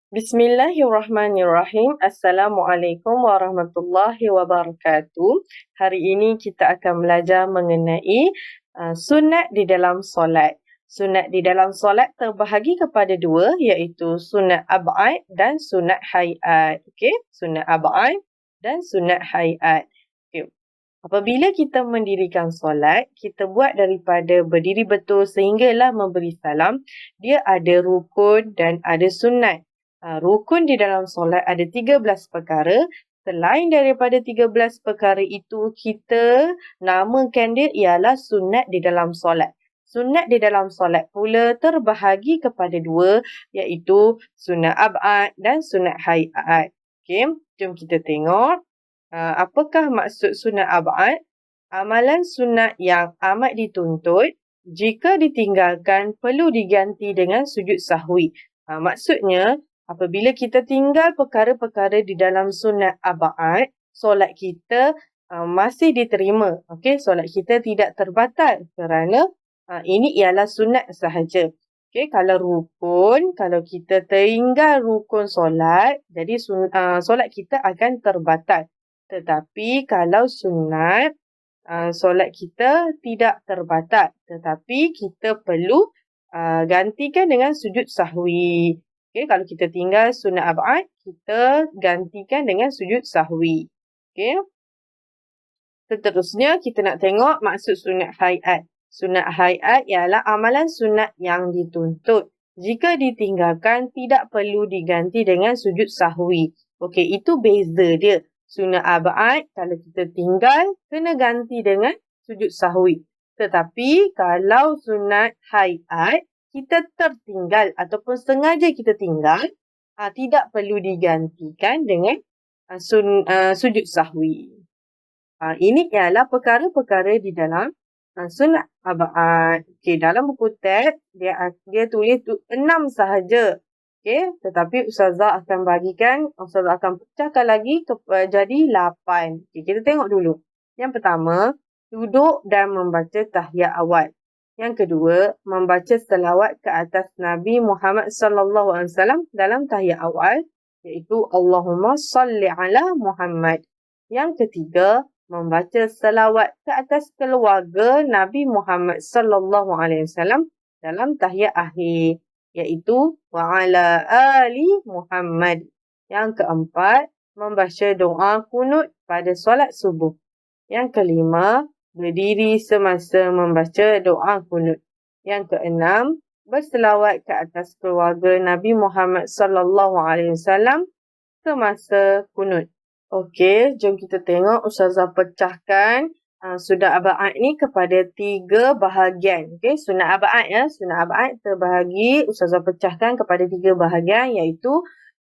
Bismillahirrahmanirrahim. Assalamualaikum warahmatullahi wabarakatuh. Hari ini kita akan belajar mengenai sunat di dalam solat. Sunat di dalam solat terbahagi kepada dua, iaitu sunat ab'ad dan sunat hayat. Okey, sunat ab'ad dan sunat hayat. Okey. Apabila kita mendirikan solat, kita buat daripada berdiri betul sehinggalah memberi salam. Dia ada rukun dan ada sunat. Rukun di dalam solat ada 13 perkara. Selain daripada 13 perkara itu, kita namakan dia ialah sunat di dalam solat. Sunat di dalam solat pula terbahagi kepada dua, iaitu sunat ab'ad dan sunat hayat. Okey, jom kita tengok. Apakah maksud sunat ab'ad? Amalan sunat yang amat dituntut, jika ditinggalkan perlu diganti dengan sujud sahwi. Maksudnya, apabila kita tinggal perkara-perkara di dalam sunat ab'ad, solat kita masih diterima. Okey, solat kita tidak terbatal kerana ini ialah sunat sahaja. Okey, kalau rukun, kalau kita tinggal rukun solat, jadi solat kita akan terbatal. Tetapi kalau sunat, solat kita tidak terbatal. Tetapi kita perlu gantikan dengan sujud sahwi. Okay, kalau kita tinggal sunat ab'ad, kita gantikan dengan sujud sahwi. Okay. Seterusnya, kita nak tengok maksud sunat hayat. Sunat hayat ialah amalan sunat yang dituntut. Jika ditinggalkan, tidak perlu diganti dengan sujud sahwi. Okey, itu beza dia. Sunat ab'ad, kalau kita tinggal, kena ganti dengan sujud sahwi. Tetapi, kalau sunat hayat, kita tertinggal ataupun sengaja kita tinggal, tidak perlu digantikan dengan sujud sahwi. Ini ialah perkara-perkara di dalam sunat ab'ad. Okey, dalam buku teks, dia tulis 6 sahaja. Okey, tetapi Ustazah akan pecahkan lagi jadi 8. Okey, kita tengok dulu. Yang pertama, duduk dan membaca tahiyat awal. Yang kedua, membaca selawat ke atas Nabi Muhammad sallallahu alaihi wasallam dalam tahiyat awal, iaitu Allahumma salli ala Muhammad. Yang ketiga, membaca selawat ke atas keluarga Nabi Muhammad sallallahu alaihi wasallam dalam tahiyat akhir, iaitu wa ala ali Muhammad. Yang keempat, membaca doa kunut pada solat subuh. Yang kelima, berdiri semasa membaca doa kunut. Yang keenam, berselawat ke atas keluarga Nabi Muhammad sallallahu alaihi wasallam semasa kunut. Okey, jom kita tengok Ustazah pecahkan sunat ab'ad ni kepada 3 bahagian. Okey, sunat ab'ad ya. Sunat ab'ad terbahagi, Ustazah pecahkan kepada 3 bahagian, iaitu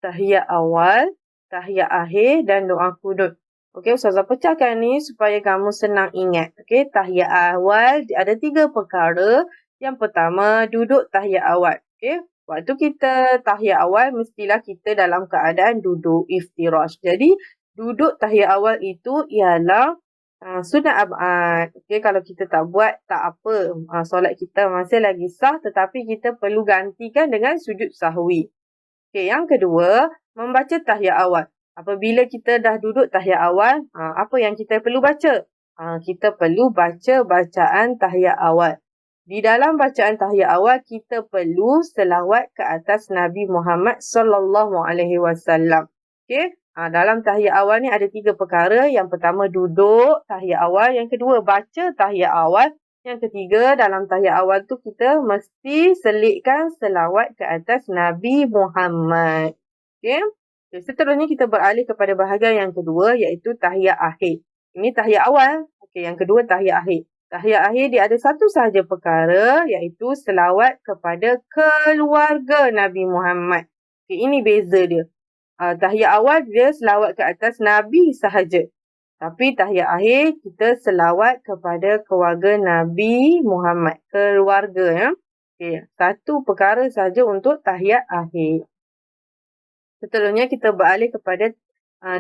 tahiyat awal, tahiyat akhir dan doa kunut. Okey, Ustazah pecahkan ni supaya kamu senang ingat. Okey, tahiyat awal ada 3 perkara. Yang pertama, duduk tahiyat awal. Okey, waktu kita tahiyat awal, mestilah kita dalam keadaan duduk iftirash. Jadi, duduk tahiyat awal itu ialah sunat ab'ad. Okey, kalau kita tak buat, tak apa. Solat kita masih lagi sah, tetapi kita perlu gantikan dengan sujud sahwi. Okey, yang kedua, membaca tahiyat awal. Apabila kita dah duduk tahiyat awal, apa yang kita perlu baca? Kita perlu baca bacaan tahiyat awal. Di dalam bacaan tahiyat awal, kita perlu selawat ke atas Nabi Muhammad sallallahu alaihi wasallam. Okey, dalam tahiyat awal ni ada 3 perkara. Yang pertama, duduk tahiyat awal. Yang kedua, baca tahiyat awal. Yang ketiga, dalam tahiyat awal tu kita mesti selitkan selawat ke atas Nabi Muhammad. Okey. Seterusnya kita beralih kepada bahagian yang kedua, iaitu tahiyat akhir. Ini tahiyat awal. Okey, yang kedua tahiyat akhir. Tahiyat akhir dia ada satu sahaja perkara, iaitu selawat kepada keluarga Nabi Muhammad. Okey, ini beza dia. Tahiyat awal dia selawat ke atas Nabi sahaja. Tapi tahiyat akhir kita selawat kepada keluarga Nabi Muhammad. Keluarga ya. Okey, satu perkara sahaja untuk tahiyat akhir. Seterusnya kita beralih kepada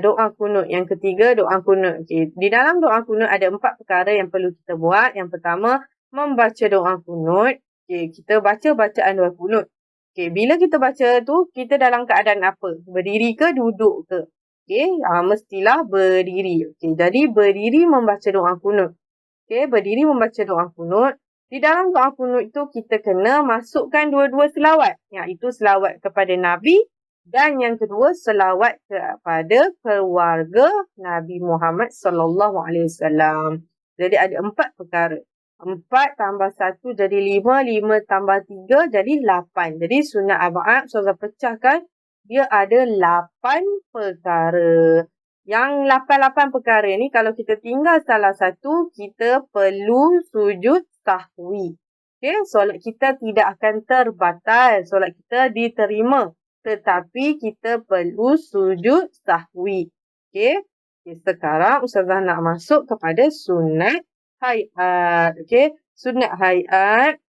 doa kunut. Yang ketiga, doa kunut. Okay. Di dalam doa kunut ada 4 perkara yang perlu kita buat. Yang pertama, membaca doa kunut. Okay. Kita baca bacaan doa kunut. Okay, bila kita baca tu, kita dalam keadaan apa? Berdiri ke duduk ke? Okay, mestilah berdiri. Okay, jadi berdiri membaca doa kunut. Okay, berdiri membaca doa kunut. Di dalam doa kunut itu, kita kena masukkan dua-dua selawat. Iaitu selawat kepada Nabi dan yang kedua, selawat kepada keluarga Nabi Muhammad SAW. Jadi ada 4 perkara. 4 tambah 1 jadi 5, 5 tambah 3 jadi 8. Jadi sunat ab'ad, Ustazah pecahkan, dia ada 8 perkara. Yang 8 perkara ni kalau kita tinggal salah satu, kita perlu sujud sahwi. Okay, solat kita tidak akan terbatal, solat kita diterima. Tetapi kita perlu sujud sahwi. Okay, sekarang Ustazah nak masuk kepada sunat hayat. Okay, sunat hayat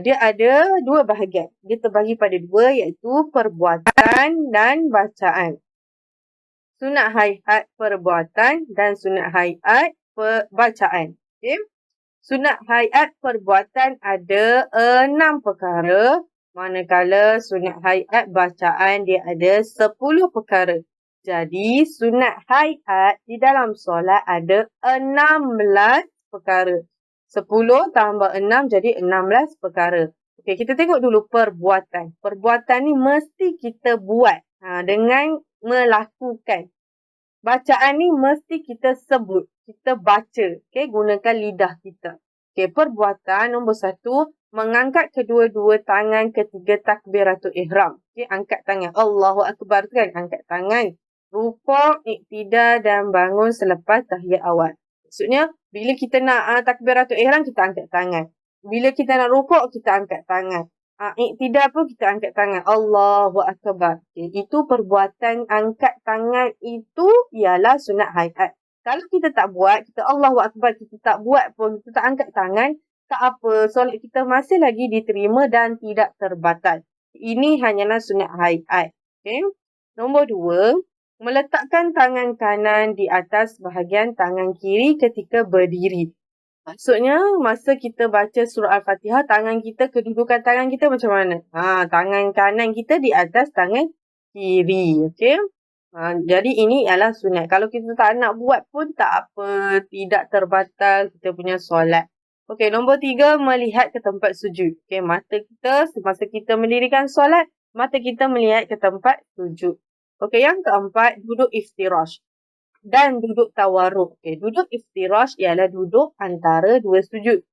dia ada 2 bahagian. Dia terbagi pada 2 iaitu perbuatan dan bacaan. Sunat hayat perbuatan dan sunat hayat bacaan. Okay. Sunat hayat perbuatan ada 6 perkara. Manakala sunat hayat bacaan dia ada 10 perkara. Jadi sunat hayat di dalam solat ada 16 perkara. 10 tambah 6 jadi 16 perkara. Okey, kita tengok dulu perbuatan. Perbuatan ni mesti kita buat dengan melakukan. Bacaan ni mesti kita sebut, kita baca. Okey, gunakan lidah kita. Okey, perbuatan nombor 1, mengangkat kedua-dua tangan ketika takbiratul ihram. Okey, angkat tangan. Allahu Akbar tu kan, angkat tangan. Rukuk, iktidal dan bangun selepas tahiyat awal. Maksudnya, bila kita nak takbiratul ihram, kita angkat tangan. Bila kita nak rukuk, kita angkat tangan. Iktidal pun kita angkat tangan. Allahu Akbar. Okay, itu perbuatan angkat tangan itu ialah sunat hayat. Kalau kita tak buat, kita Allahu Akbar, kita tak buat pun, kita tak angkat tangan, tak apa. Solat kita masih lagi diterima dan tidak terbatal. Ini hanyalah sunat hayat. Okay. Nombor 2, meletakkan tangan kanan di atas bahagian tangan kiri ketika berdiri. Maksudnya, masa kita baca surah Al-Fatihah, kedudukan tangan kita macam mana? Tangan kanan kita di atas tangan kiri. Okay? Jadi, ini ialah sunat. Kalau kita tak nak buat pun tak apa. Tidak terbatal kita punya solat. Okay, nombor 3, melihat ke tempat sujud. Okay, mata kita, semasa kita mendirikan solat, mata kita melihat ke tempat sujud. Okay, yang keempat, duduk iftirash dan duduk tawarruk. Okay, duduk iftirash ialah duduk antara 2 sujud.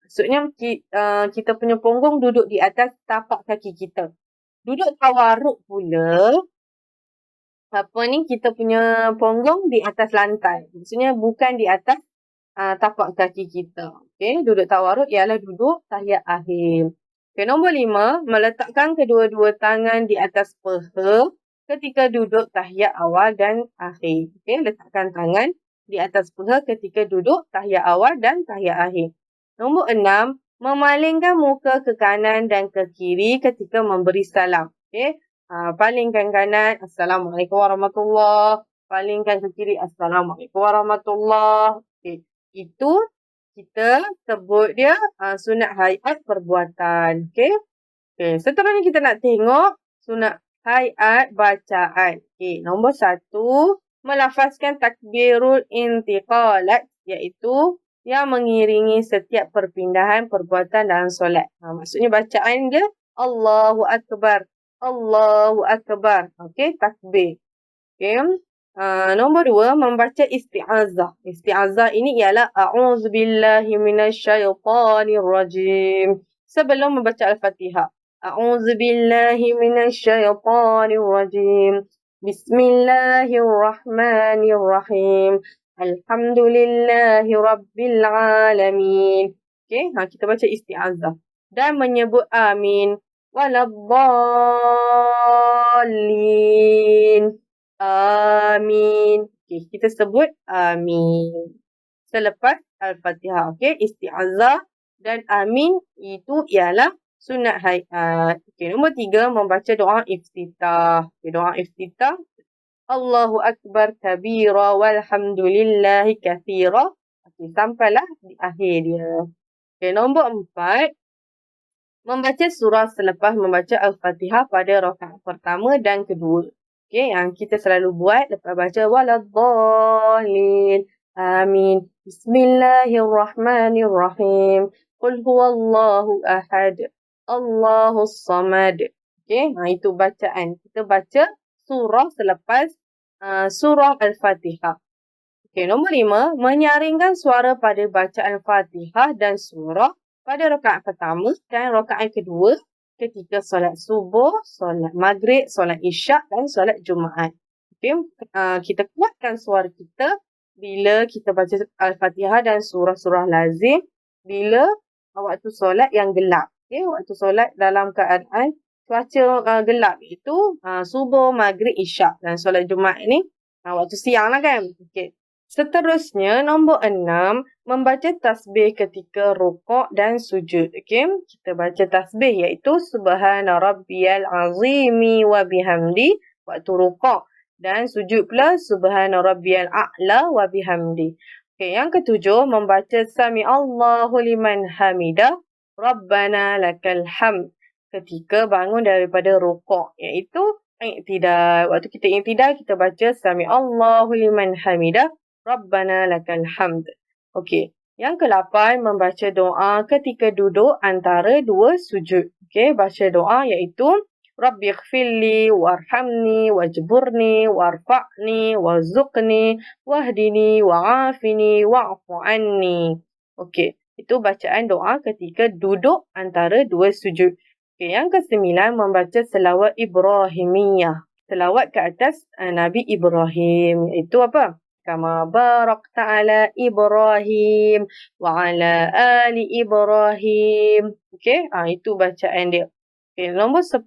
Maksudnya kita punya punggung duduk di atas tapak kaki kita. Duduk tawarruk pula, kita punya punggung di atas lantai. Maksudnya bukan di atas tapak kaki kita. Okay, duduk tawarruk ialah duduk tahiyat akhir. Okay, nombor 5, meletakkan kedua-dua tangan di atas peha ketika duduk tahiyat awal dan akhir. Okay, letakkan tangan di atas peha ketika duduk tahiyat awal dan tahiyat akhir. Nombor 6, memalingkan muka ke kanan dan ke kiri ketika memberi salam. Okay, palingkan kanan, Assalamualaikum warahmatullahi. Palingkan ke kiri, Assalamualaikum warahmatullahi. Okay, itu kita sebut dia sunat hayat perbuatan. Okay, seterusnya kita nak tengok sunat hayat bacaan. Okay, nombor 1, melafazkan takbirul intiqalat, iaitu yang mengiringi setiap perpindahan perbuatan dalam solat. Maksudnya bacaan dia Allahu Akbar, Allahu Akbar. Okay, takbir. Okay. Nombor 2, membaca isti'azah. Isti'azah ini ialah A'udzubillahi minasyaitanirrajim. Sebelum membaca Al-Fatihah. A'udzubillahi minasyaitanirrajim. Bismillahirrahmanirrahim. Alhamdulillahi rabbil alamin. Okay, kita baca isti'azah. Dan menyebut amin. Waladdallin. Amin. Okay, kita sebut amin selepas Al-Fatihah. Okay, isti'azah dan amin itu ialah sunat hayat. Okay, nombor 3, membaca doa iftitah. Okay, doa iftitah. Allahu Akbar kabira walhamdulillahi kathira. Okay, sampailah di akhir dia. Okay, nombor 4, Membaca surah selepas membaca Al-Fatihah pada rakaat pertama dan kedua. Okey, yang kita selalu buat lepas baca waladhdallin. Amin. Bismillahirrahmanirrahim. Qul huwallahu ahad. Allahus samad. Okey, itu bacaan. Kita baca surah selepas surah Al-Fatihah. Okey, nombor 5, menyaringkan suara pada bacaan Fatihah dan surah pada rakaat pertama dan rakaat kedua ketika solat subuh, solat maghrib, solat isyak dan solat Jumaat. Okey, kita kuatkan suara kita bila kita baca Al-Fatihah dan surah-surah lazim bila waktu solat yang gelap. Okey, waktu solat dalam keadaan cuaca gelap itu subuh, maghrib, isyak dan solat Jumaat ni waktu siang lah kan. Okey. Seterusnya, nombor 6, membaca tasbih ketika rukuk dan sujud. Okay? Kita baca tasbih iaitu Subhana Rabbiyal Azimi wa bihamdi waktu rukuk. Dan sujud pula Subhana Rabbiyal A'la wa bihamdi. Okay, yang ketujuh, membaca Sami Allahu liman hamidah Rabbana lakal hamd ketika bangun daripada rukuk. Iaitu iktidal. Waktu kita iktidal, kita baca Sami Allahu liman hamidah Rabbana lakal hamd. Okey. Yang ke-8, membaca doa ketika duduk antara dua sujud. Okey, baca doa iaitu Rabbighfirli warhamni wajburni warfa'ni warzuqni wahdini wa'afini wa'fu anni. Okey, itu bacaan doa ketika duduk antara dua sujud. Okey, yang ke-9, membaca selawat Ibrahimiyah. Selawat ke atas Nabi Ibrahim. Itu apa? Kama barakta ala Ibrahim wa ala ali Ibrahim. Okey, itu bacaan dia. Okey, nombor 10,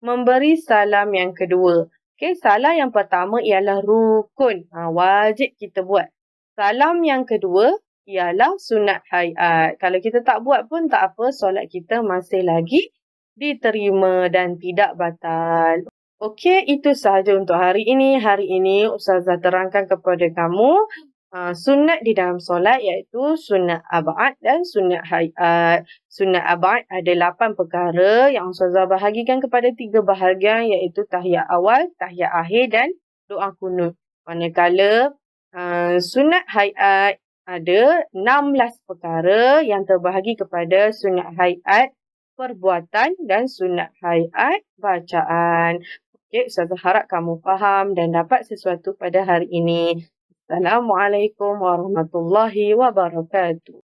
memberi salam yang kedua. Okey, salam yang pertama ialah rukun. Wajib kita buat. Salam yang kedua ialah sunat hayat. Kalau kita tak buat pun tak apa, solat kita masih lagi diterima dan tidak batal. Okey, itu sahaja untuk hari ini. Hari ini Ustazah terangkan kepada kamu sunat di dalam solat iaitu sunat ab'ad dan sunat hayat. Sunat ab'ad ada 8 perkara yang Ustazah bahagikan kepada 3 bahagian iaitu tahiyat awal, tahiyat akhir dan doa kunut. Manakala sunat hayat ada 16 perkara yang terbahagi kepada sunat hayat perbuatan dan sunat hayat bacaan. Okey, Ustazah harap kamu faham dan dapat sesuatu pada hari ini. Assalamualaikum warahmatullahi wabarakatuh.